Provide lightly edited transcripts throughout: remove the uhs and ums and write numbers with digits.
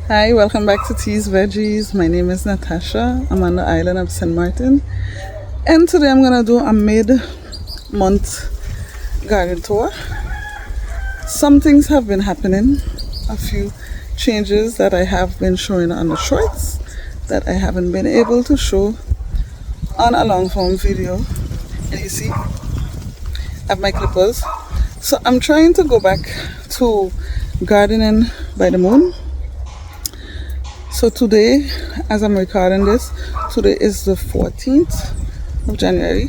Hi, welcome back to Tea's Veggies. My name is Natasha. I'm on the island of St. Martin. And today I'm going to do a mid-month garden tour. Some things have been happening. A few changes that I have been showing on the shorts that I haven't been able to show on a long form video. And you see, I have my clippers. So I'm trying to go back to gardening by the moon. So today, as I'm recording this, today is the 14th of January.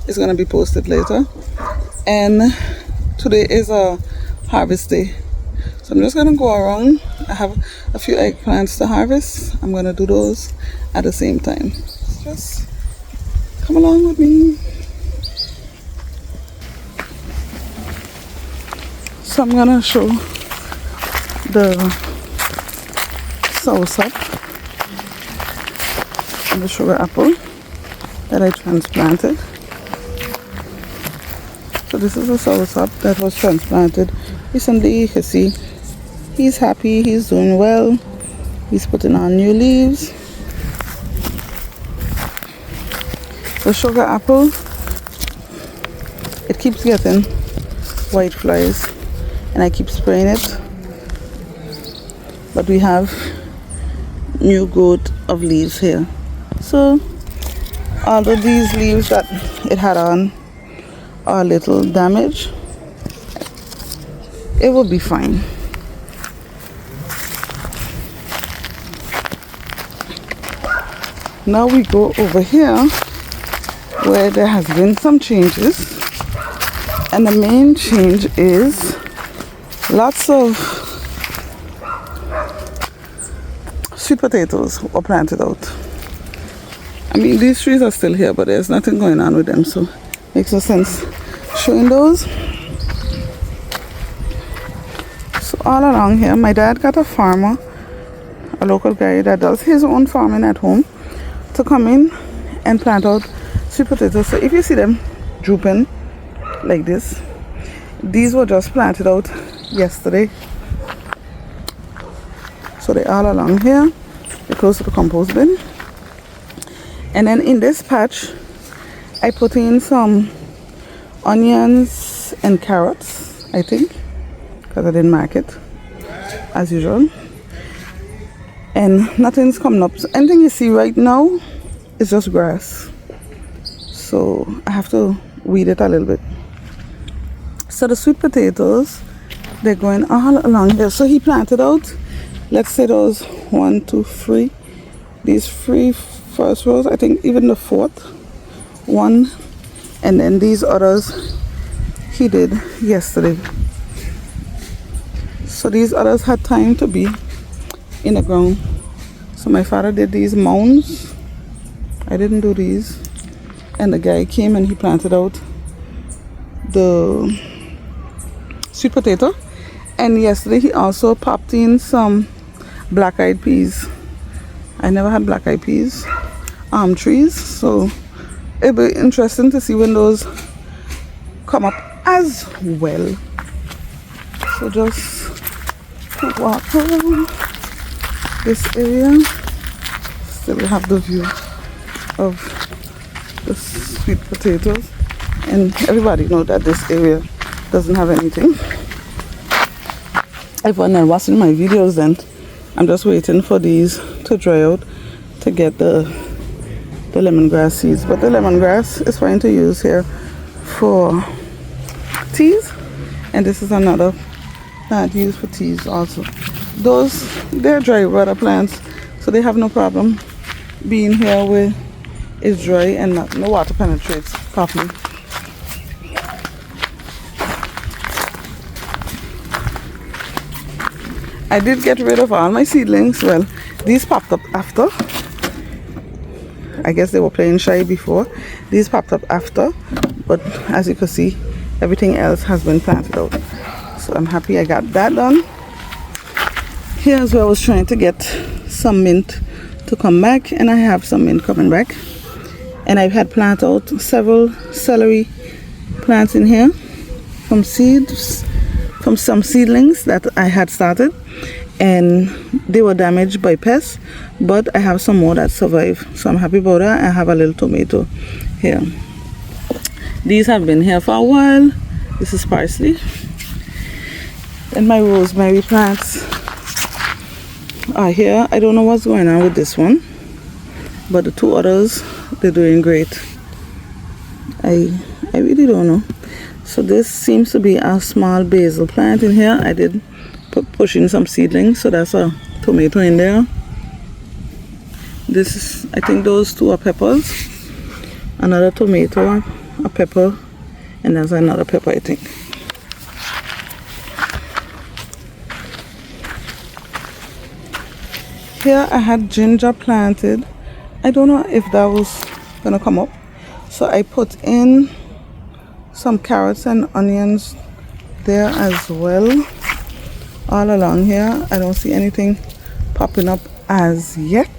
It's going to be posted later. And today is a harvest day. So I'm just going to go around. I have a few eggplants to harvest. I'm going to do those at the same time. Just come along with me. So I'm going to show the soursop and the sugar apple that I transplanted. So this is a soursop that was transplanted recently. You can see he's happy, he's doing well, he's putting on new leaves. The sugar apple, it keeps getting white flies and I keep spraying it, but we have new growth of leaves here. So although these leaves that it had on are a little damaged, it will be fine. Now we go over here where there has been some changes, and the main change is lots of sweet potatoes were planted out. I mean, these trees are still here, but there's nothing going on with them, so makes no sense showing those. So all along here, my dad got a farmer, a local guy that does his own farming at home, to come in and plant out sweet potatoes. So if you see them drooping like this, these were just planted out yesterday. So they're all along here. They're close to the compost bin. And then in this patch, I put in some onions and carrots, I think, because I didn't mark it, as usual. And nothing's coming up. So anything you see right now is just grass. So I have to weed it a little bit. So the sweet potatoes, they're going all along here. So he planted out, let's say those 1, 2, 3, these 3 first rows, I think even the 4th one, and then these others he did yesterday. So these others had time to be in the ground. So my father did these mounds. I didn't do these. And the guy came and he planted out the sweet potato. And yesterday he also popped in some black-eyed peas. I never had black-eyed peas trees, so it'll be interesting to see when those come up as well. So just walk around this area. Still have the view of the sweet potatoes, and everybody know that this area doesn't have anything. Everyone that watching my videos, then I'm just waiting for these to dry out to get the lemongrass seeds. But the lemongrass is fine to use here for teas, and this is another plant used for teas also. Those, they're dry water plants, so they have no problem being here where it's dry and no water penetrates properly. I did get rid of all my seedlings. Well, these popped up after. I guess they were playing shy before. These popped up after, but as you can see, everything else has been planted out. So I'm happy I got that done. Here's where I was trying to get some mint to come back, and I have some mint coming back. And I've had planted out several celery plants in here from seeds, from some seedlings that I had started. and they were damaged by pests, but I have some more that survive, so I'm happy about that. I have a little tomato here. These have been here for a while. This is parsley. And my rosemary plants are here. I don't know what's going on with this one, but the two others, they're doing great. I really don't know. So this seems to be a small basil plant in here. I did push in some seedlings, so that's a tomato in there. This is, I think those two are peppers. Another tomato, a pepper, and there's another pepper, I think. Here I had ginger planted. I don't know if that was gonna come up, so I put in some carrots and onions there as well. All along here, I don't see anything popping up as yet.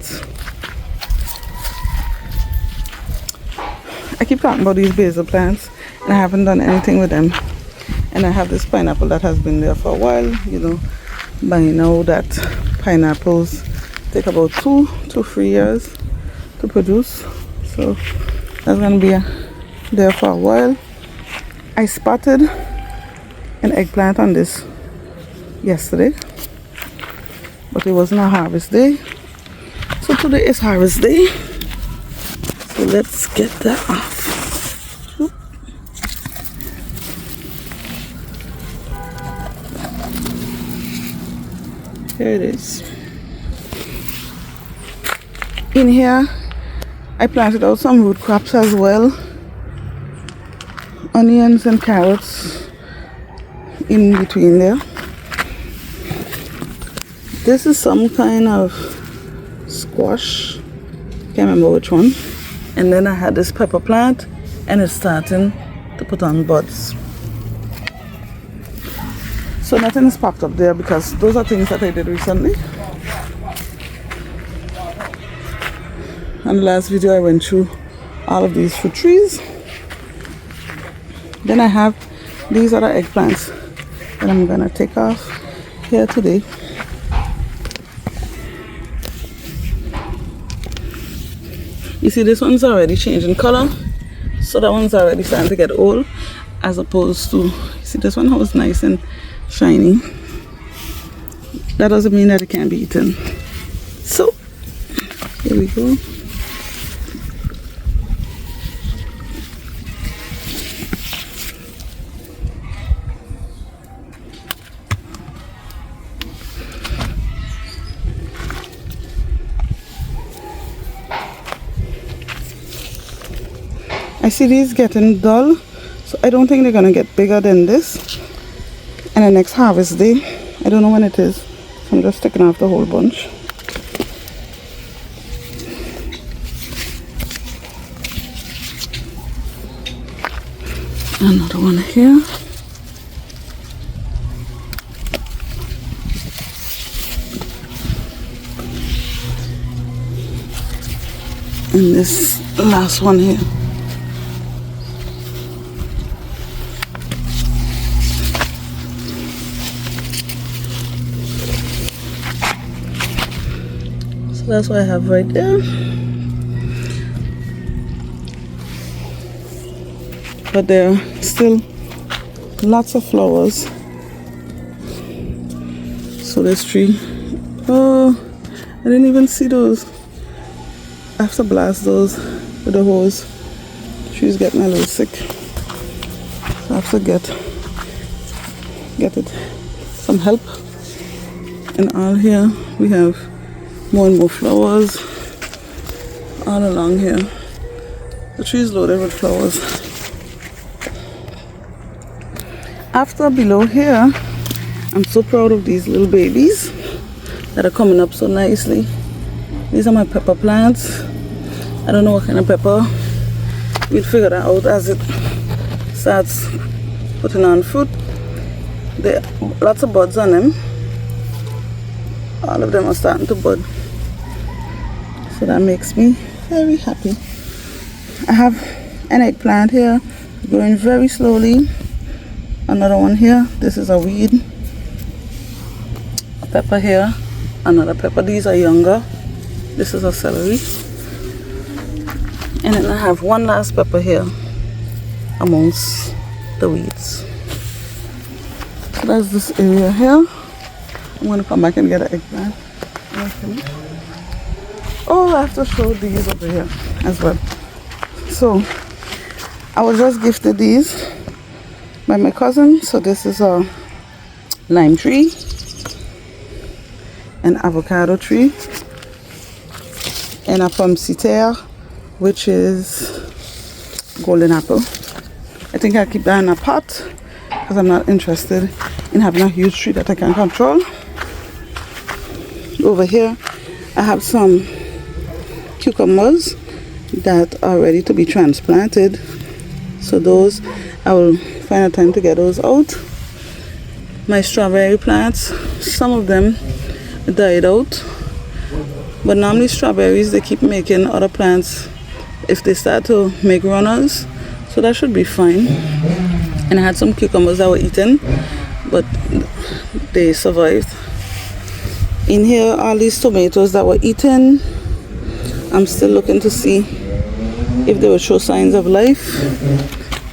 I keep talking about these basil plants and I haven't done anything with them. And I have this pineapple that has been there for a while. You know, by now that pineapples take about 2 to 3 years to produce. So that's gonna be there for a while. I spotted an eggplant on this yesterday, but it wasn't a harvest day. So today is harvest day. So let's get that off. Oop. Here it is. In here, I planted out some root crops as well. Onions and carrots in between there. This is some kind of squash. Can't remember which one. And then I had this pepper plant and it's starting to put on buds. So nothing has popped up there because those are things that I did recently. On the last video I went through all of these fruit trees. Then I have these other eggplants that I'm gonna take off here today. You see, this one's already changing color, so that one's already starting to get old, as opposed to, you see, this one was nice and shiny. That doesn't mean that it can't be eaten. So here we go. I see these getting dull, so I don't think they're gonna get bigger than this. And the next harvest day, I don't know when it is, so I'm just taking off the whole bunch. Another one here. And this last one here. That's what I have right there. But there are still lots of flowers. So this tree, oh, I didn't even see those. I have to blast those with the hose. The tree's getting a little sick, so I have to get it some help. And all here we have more and more flowers all along here. The tree is loaded with flowers. After below here, I'm so proud of these little babies that are coming up so nicely. These are my pepper plants. I don't know what kind of pepper. We'll figure that out as it starts putting on fruit. There are lots of buds on them. All of them are starting to bud. So that makes me very happy. I have an eggplant here growing very slowly. Another one here. This is a weed pepper here, another pepper. These are younger. This is a celery. And then I have one last pepper here amongst the weeds. So that's this area here. I'm going to come back and get an eggplant. Oh, I have to show these over here as well. So I was just gifted these by my cousin. So this is a lime tree, an avocado tree, and a pomme de terre, which is golden apple. I think I'll keep that in a pot because I'm not interested in having a huge tree that I can control. Over here I have some cucumbers that are ready to be transplanted, so those I will find a time to get those out. My strawberry plants, some of them died out, but normally strawberries, they keep making other plants if they start to make runners, so that should be fine. And I had some cucumbers that were eaten, but they survived. In here, all these tomatoes that were eaten, I'm still looking to see if they will show signs of life.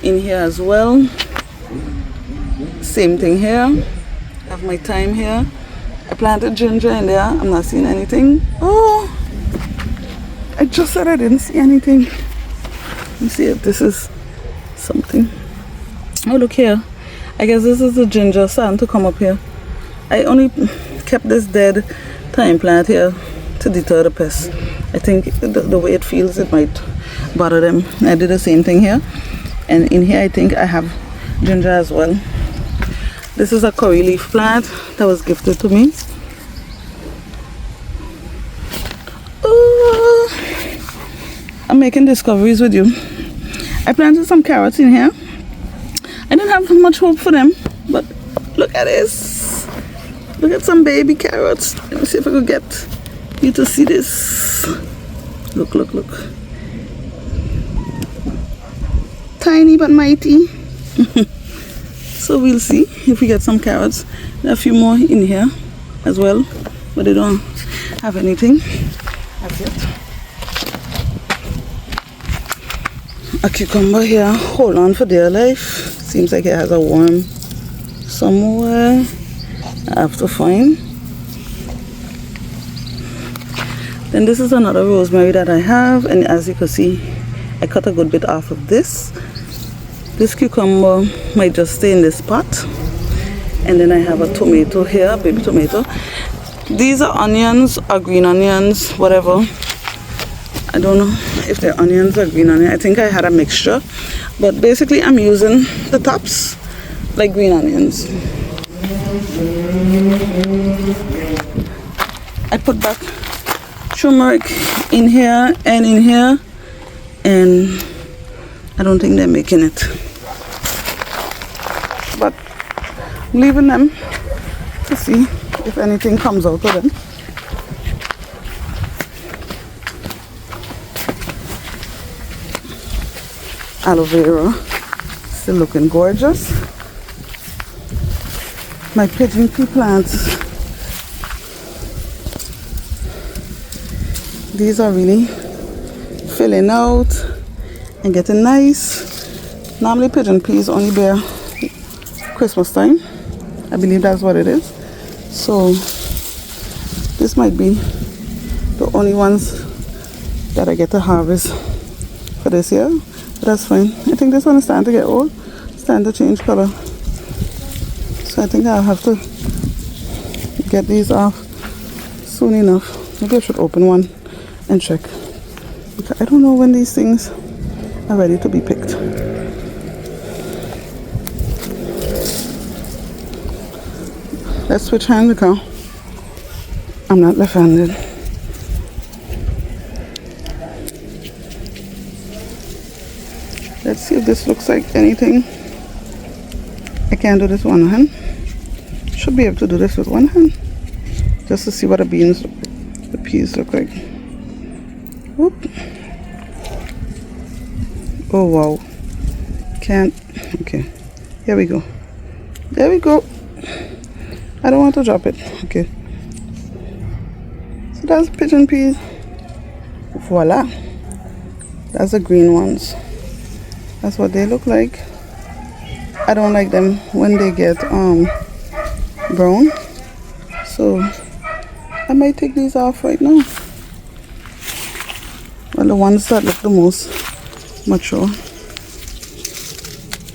In here as well, same thing here. I have my thyme here. I planted ginger in there. I'm not seeing anything. Oh, I just said I didn't see anything. Let me see if this is something. Oh, look here. I guess this is the ginger starting to come up here. I only kept this dead thyme plant here to deter the pests. I think the way it feels, it might bother them. I did the same thing here. And in here, I think I have ginger as well. This is a curry leaf plant that was gifted to me. Ooh, I'm making discoveries with you. I planted some carrots in here. I didn't have much hope for them, but look at this. Look at some baby carrots. Let me see if I could get you to see this. Look, look, look. Tiny but mighty. So we'll see if we get some carrots. There are a few more in here as well, but they don't have anything as yet. A cucumber here, hold on for dear life. Seems like it has a worm somewhere. I have to find. Then this is another rosemary that I have, and as you can see, I cut a good bit off of this. This cucumber might just stay in this pot. And then I have a tomato here, baby tomato. These are onions or green onions, whatever. I don't know if they're onions or green onions. I think I had a mixture. But basically I'm using the tops like green onions. I put back turmeric in here and in here, and I don't think they're making it. But I'm leaving them to see if anything comes out of them. Aloe vera, still looking gorgeous. My pigeon pea plants, these are really filling out and getting nice. Normally pigeon peas only bear Christmas time. I believe that's what it is. So this might be the only ones that I get to harvest for this year. But that's fine. I think this one is starting to get old, starting to change color. So I think I'll have to get these off soon enough. Maybe I should open one and check. Because I don't know when these things are ready to be picked. Let's switch hands because I'm not left-handed. Let's see if this looks like anything. I can't do this one hand. Should be able to do this with one hand. Just to see what the beans, the peas look like. Whoop. Oh wow. Can't. Okay. Here we go. There we go. I don't want to drop it. Okay. So that's pigeon peas. Voila. That's the green ones. That's what they look like. I don't like them when they get brown. So I might take these off right now. Well, the ones that look the most mature.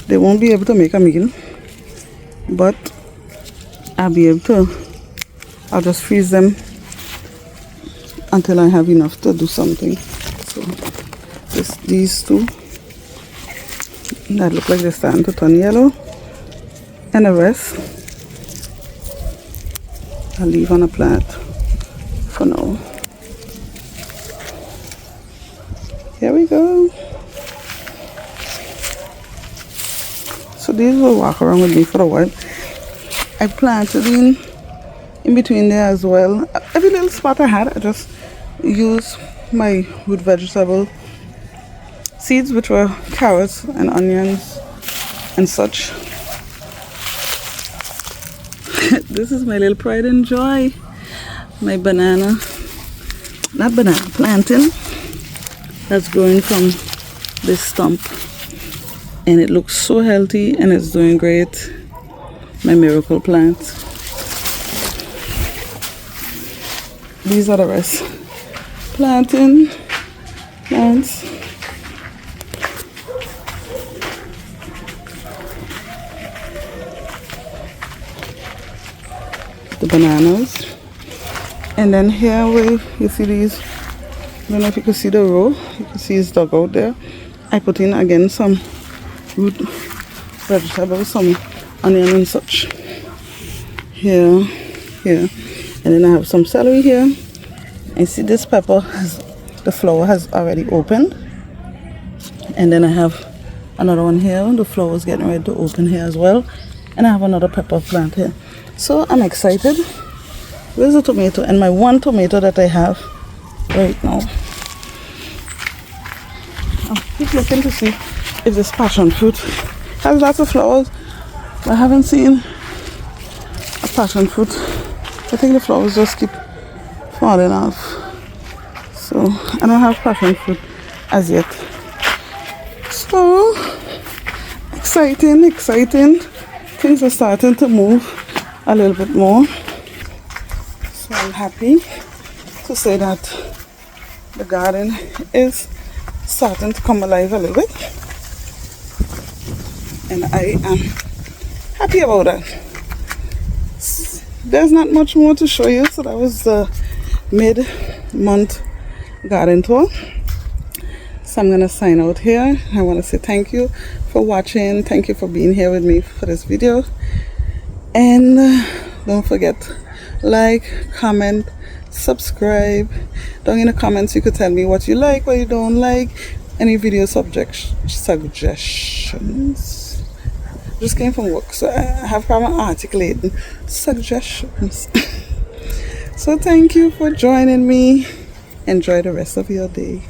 They won't be able to make a meal, but I'll just freeze them until I have enough to do something. So these two that look like they're starting to turn yellow, and the rest I'll leave on a plant for now. Here we go. So these will walk around with me for a while. I planted in between there as well. Every little spot I had, I just used my root vegetable seeds, which were carrots and onions and such. This is my little pride and joy. My plantain that's growing from this stump. And it looks so healthy and it's doing great. My miracle plant. These are the rest. Planting plants. The bananas. And then here where you see these, I don't know if you can see the row, you can see it's dug out there. I put in again some root vegetables, some onion and such. Here. And then I have some celery here. And see this pepper, the flower has already opened. And then I have another one here. The flower is getting ready to open here as well. And I have another pepper plant here. So I'm excited. Where's the tomato? And my one tomato that I have right now. I'll keep looking to see if this passion fruit has lots of flowers. But I haven't seen a passion fruit. I think the flowers just keep falling off. So I don't have passion fruit as yet. So exciting. Things are starting to move a little bit more. So I'm happy to say that the garden is starting to come alive a little bit. And I am happy about that. There's not much more to show you. So that was the mid-month garden tour. So I'm going to sign out here. I want to say thank you for watching. Thank you for being here with me for this video. And don't forget, like, comment, subscribe. Down in the comments you could tell me what you like, what you don't like, any video suggestions. Just came from work, so I have problem articulating suggestions. So thank you for joining me. Enjoy the rest of your day.